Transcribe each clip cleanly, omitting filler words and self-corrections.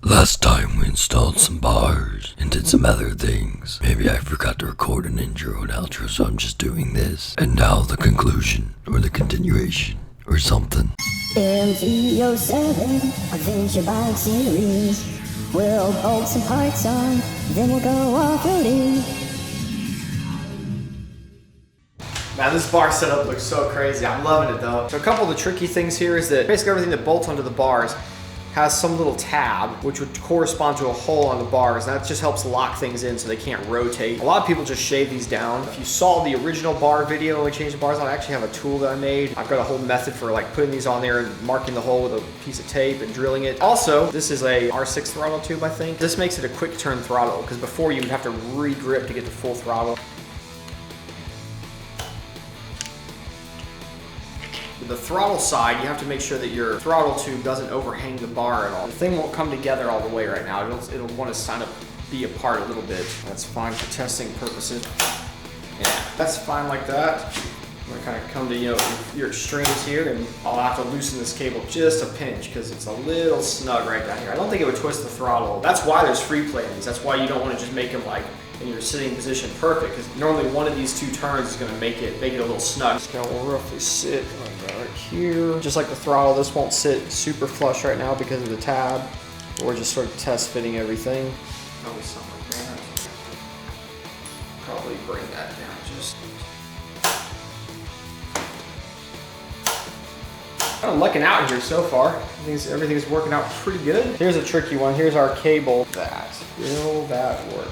Last time we installed some bars and did some other things. Maybe I forgot to record an intro and outro, so I'm just doing this. And now the conclusion, or the continuation, or something. MT-07 Adventure Bike Series. We'll bolt some parts on, then we'll go off-roading. Man, this bar setup looks so crazy. I'm loving it though. So a couple of the tricky things here is that basically everything that bolts onto the bars has some little tab which would correspond to a hole on the bars. That just helps lock things in so they can't rotate. A lot of people just shave these down. If you saw the original bar video when we changed the bars on, I actually have a tool that I made. I've got a whole method for like putting these on there and marking the hole with a piece of tape and drilling it. Also, this is a R6 throttle tube, I think. This makes it a quick turn throttle because before you would have to re-grip to get the full throttle. The throttle side, you have to make sure that your throttle tube doesn't overhang the bar at all. The thing won't come together all the way right now. It'll want to kind of be apart a little bit. That's fine for testing purposes. Yeah, that's fine like that. I'm gonna kind of come to your extremes here, and I'll have to loosen this cable just a pinch because it's a little snug right down here. I don't think it would twist the throttle. That's why there's free play in these. That's why you don't want to just make them like in your sitting position perfect, because normally one of these two turns is going to make it a little snug. It's going to roughly sit like right here. Just like the throttle, this won't sit super flush right now because of the tab. We're just sort of test fitting everything. Probably something like that. Probably bring that down just. Kind of lucking out here so far. Everything's working out pretty good. Here's a tricky one. Here's our cable. Will that work?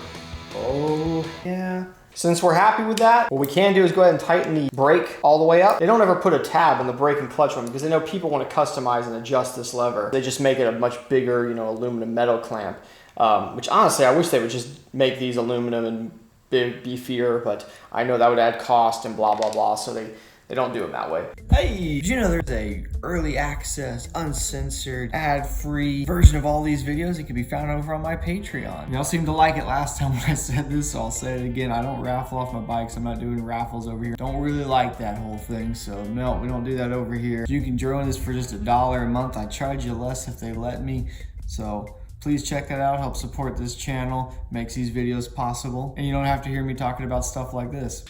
Oh, yeah. Since we're happy with that, what we can do is go ahead and tighten the brake all the way up. They don't ever put a tab on the brake and clutch one because they know people want to customize and adjust this lever. They just make it a much bigger, aluminum metal clamp, which honestly, I wish they would just make these aluminum and beefier, but I know that would add cost and blah, blah, blah, so they don't do them that way. Hey, did you know there's a early access, uncensored, ad-free version of all these videos? It can be found over on my Patreon. Y'all seemed to like it last time when I said this, so I'll say it again. I don't raffle off my bikes. I'm not doing raffles over here. Don't really like that whole thing, so no, we don't do that over here. You can join this for just $1 a month. I charge you less if they let me, so please check that out. Help support this channel. Makes these videos possible, and you don't have to hear me talking about stuff like this.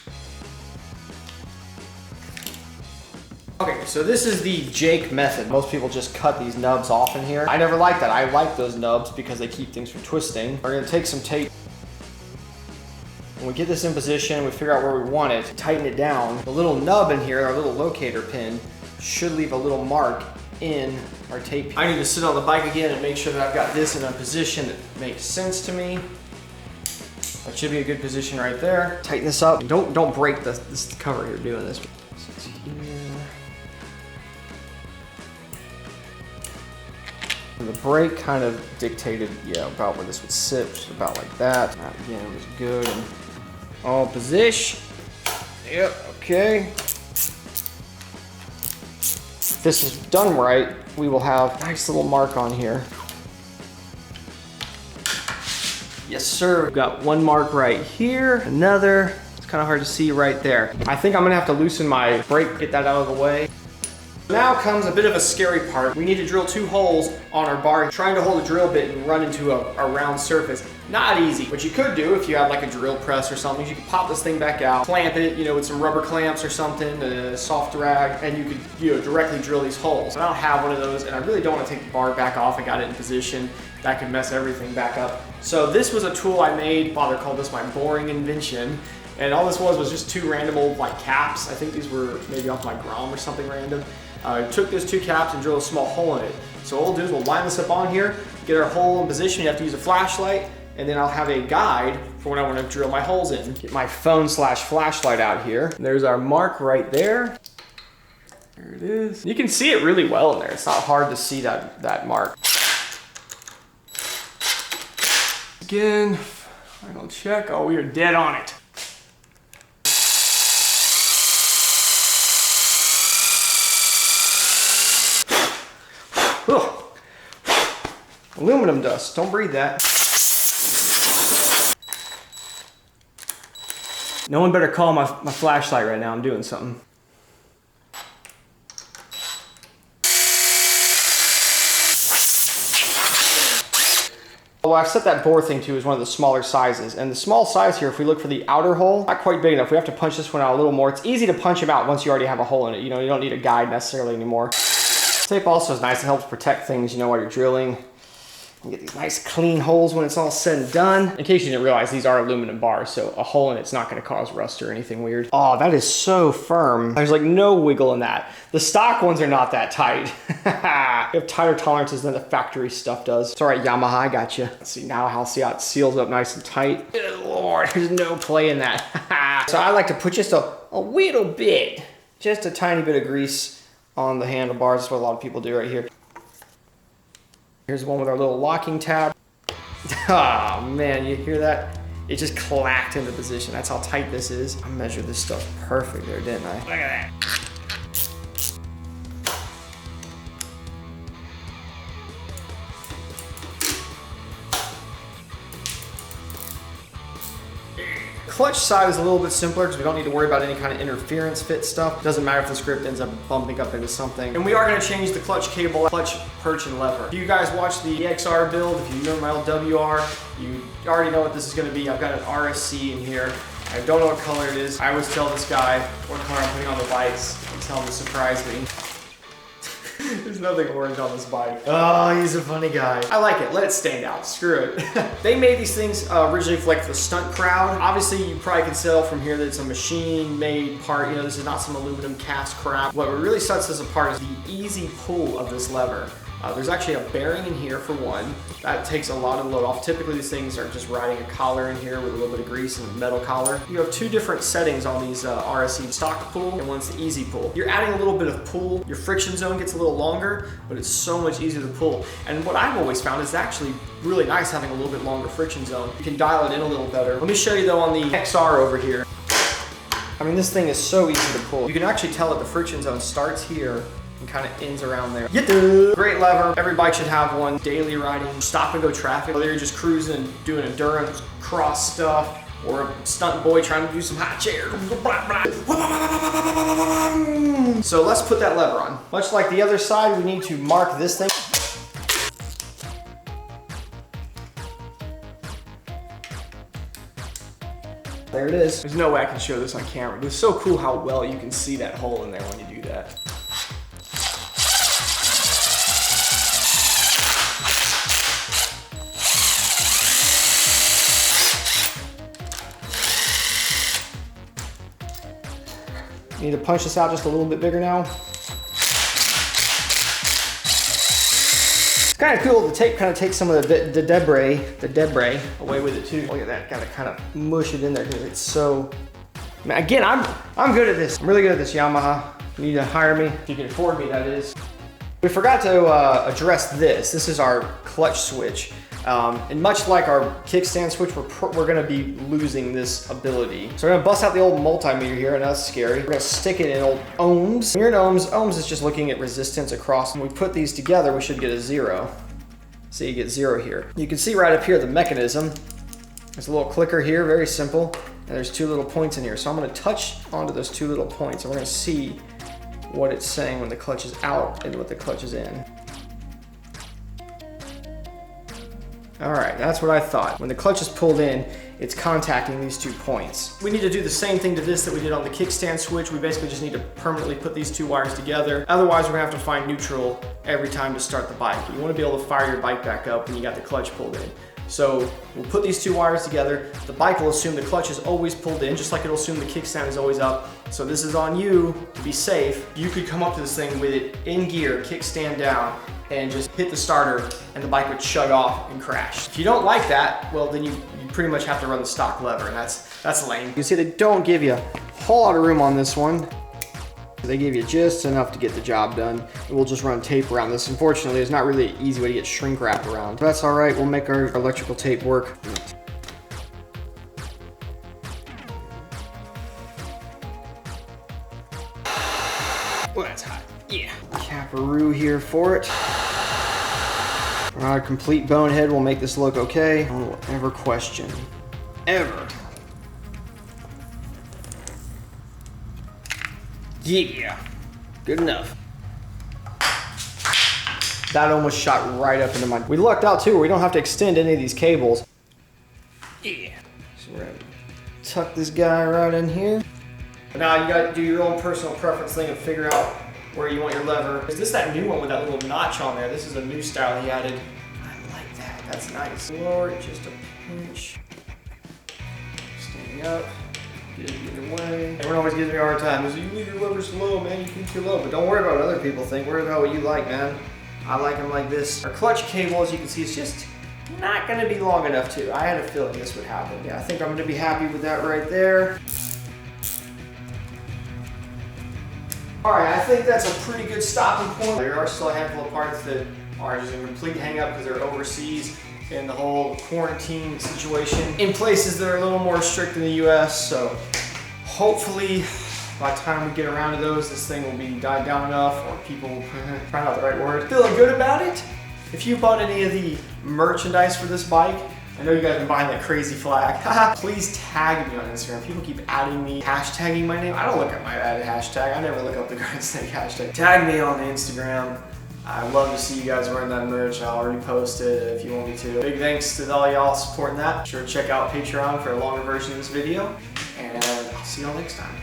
Okay, so this is the Jake method. Most people just cut these nubs off in here. I never like that. I like those nubs because they keep things from twisting. We're gonna take some tape. When we get this in position, we figure out where we want it, tighten it down. The little nub in here, our little locator pin, should leave a little mark in our tape. I need to sit on the bike again and make sure that I've got this in a position that makes sense to me. That should be a good position right there. Tighten this up. Don't break this cover here doing this. The brake kind of dictated, about where this would sit, just about like that. That again was good and all position. Yep, okay. If this is done right, we will have a nice little mark on here. Yes, sir. We've got one mark right here, another. It's kind of hard to see right there. I think I'm gonna have to loosen my brake, get that out of the way. Now comes a bit of a scary part. We need to drill 2 holes on our bar. Trying to hold a drill bit and run into a round surface. Not easy. What you could do if you had like a drill press or something, you could pop this thing back out, clamp it, with some rubber clamps or something, a soft drag, and you could, directly drill these holes. I don't have one of those, and I really don't want to take the bar back off. I got it in position. That could mess everything back up. So this was a tool I made. Father called this my boring invention. And all this was just 2 random old caps. I think these were maybe off my Grom or something random. I took those 2 caps and drilled a small hole in it. So what we'll do is we'll line this up on here, get our hole in position. You have to use a flashlight, and then I'll have a guide for when I want to drill my holes in. Get my phone/flashlight out here. And there's our mark right there. There it is. You can see it really well in there. It's not hard to see that mark. Again, final check. Oh, we are dead on it. Ugh. Aluminum dust, don't breathe that. No one better call my flashlight right now, I'm doing something. Well, I've set that bore thing to is one of the smaller sizes, and the small size here, if we look for the outer hole, not quite big enough. We have to punch this one out a little more. It's easy to punch them out once you already have a hole in it. You know, you don't need a guide necessarily anymore. Tape also is nice. It helps protect things, you know, while you're drilling. You get these nice clean holes when it's all said and done. In case you didn't realize, these are aluminum bars, so a hole in it's not gonna cause rust or anything weird. Oh, that is so firm. There's like no wiggle in that. The stock ones are not that tight. They have tighter tolerances than the factory stuff does. It's all right, Yamaha, I got you. Let's see now how it seals up nice and tight. Good Lord, there's no play in that. So I like to put just a little bit, just a tiny bit of grease on the handlebars. That's what a lot of people do right here. Here's one with our little locking tab. Oh man, you hear that? It just clacked into position. That's how tight this is. I measured this stuff perfect there, didn't I? Look at that. Clutch side is a little bit simpler because we don't need to worry about any kind of interference fit stuff. It doesn't matter if the script ends up bumping up into something. And we are going to change the clutch cable, clutch, perch, and lever. If you guys watch the XR build, if you know my old WR, you already know what this is going to be. I've got an RSC in here. I don't know what color it is. I always tell this guy what color I'm putting on the bikes and tell him to surprise me. There's nothing orange on this bike. Oh, he's a funny guy. I like it. Let it stand out. Screw it. They made these things originally for like the stunt crowd. Obviously, you probably can tell from here that it's a machine-made part. You know, this is not some aluminum cast crap. What really sets this apart is the easy pull of this lever. There's actually a bearing in here for one. That takes a lot of load off. Typically these things are just riding a collar in here with a little bit of grease and a metal collar. You have two different settings on these RSC, stock pull and one's the easy pull. You're adding a little bit of pull. Your friction zone gets a little longer, but it's so much easier to pull. And what I've always found is actually really nice having a little bit longer friction zone. You can dial it in a little better. Let me show you though on the XR over here. I mean, this thing is so easy to pull. You can actually tell that the friction zone starts here and kind of ends around there. Great lever. Every bike should have one. Daily riding, stop and go traffic. Whether you're just cruising and doing endurance, cross stuff, or a stunt boy trying to do some hot chair. So let's put that lever on. Much like the other side, we need to mark this thing. There it is. There's no way I can show this on camera. It's so cool how well you can see that hole in there when you do that. Need to punch this out just a little bit bigger now. It's kind of cool. The tape kind of takes some of the debris away with it too. Look at that. Gotta kind of mush it in there because it's so. Man, again, I'm good at this. I'm really good at this, Yamaha. You need to hire me if you can afford me. That is. We forgot to address this. This is our clutch switch. And much like our kickstand switch, we're gonna be losing this ability. So we're gonna bust out the old multimeter here, and that's scary. We're gonna stick it in old ohms. When you're in ohms is just looking at resistance across. When we put these together, we should get a 0. So you get 0 here. You can see right up here the mechanism. There's a little clicker here, very simple. And there's 2 little points in here. So I'm gonna touch onto those 2 little points, and we're gonna see what it's saying when the clutch is out and what the clutch is in. All right, that's what I thought. When the clutch is pulled in, it's contacting these 2 points. We need to do the same thing to this that we did on the kickstand switch. We basically just need to permanently put these 2 wires together. Otherwise, we're gonna have to find neutral every time to start the bike. You wanna be able to fire your bike back up when you got the clutch pulled in. So we'll put these 2 wires together. The bike will assume the clutch is always pulled in, just like it'll assume the kickstand is always up. So this is on you to be safe. You could come up to this thing with it in gear, kickstand down, and just hit the starter and the bike would shut off and crash. If you don't like that, well then you pretty much have to run the stock lever, and that's lame. You can see they don't give you a whole lot of room on this one. They give you just enough to get the job done. And we'll just run tape around this. Unfortunately, there's not really an easy way to get shrink wrap around. But that's all right, we'll make our electrical tape work. Well, that's hot. Yeah. Caparoo here for it. Our complete bonehead will make this look okay. No one will ever question. Ever. Yeah. Good enough. That almost shot right up into my... We lucked out too, we don't have to extend any of these cables. Yeah. So we're gonna tuck this guy right in here. Now you gotta do your own personal preference thing and figure out where you want your lever. Is this that new one with that little notch on there? This is a new style he added. I like that, that's nice. Lower it just a pinch. Standing up, get it either way. Everyone always gives me a hard time. They say, you leave your levers low, man, you keep your low. But don't worry about what other people think, worry about what you like, man. I like them like this. Our clutch cable, as you can see, is just not gonna be long enough too. I had a feeling this would happen. Yeah, I think I'm gonna be happy with that right there. All right, I think that's a pretty good stopping point. There are still a handful of parts that are just a complete hang up because they're overseas and the whole quarantine situation in places that are a little more strict in the US. So hopefully by the time we get around to those, this thing will be died down enough, or people will find out the right word, feeling good about it. If you bought any of the merchandise for this bike, I know you guys have been buying that crazy flag. Please tag me on Instagram. People keep adding me, hashtagging my name. I don't look at my added hashtag. I never look up the TheGardenSnake hashtag. Tag me on Instagram. I'd love to see you guys wearing that merch. I'll repost it if you want me to. Big thanks to all y'all supporting that. Be sure to check out Patreon for a longer version of this video. And I'll see y'all next time.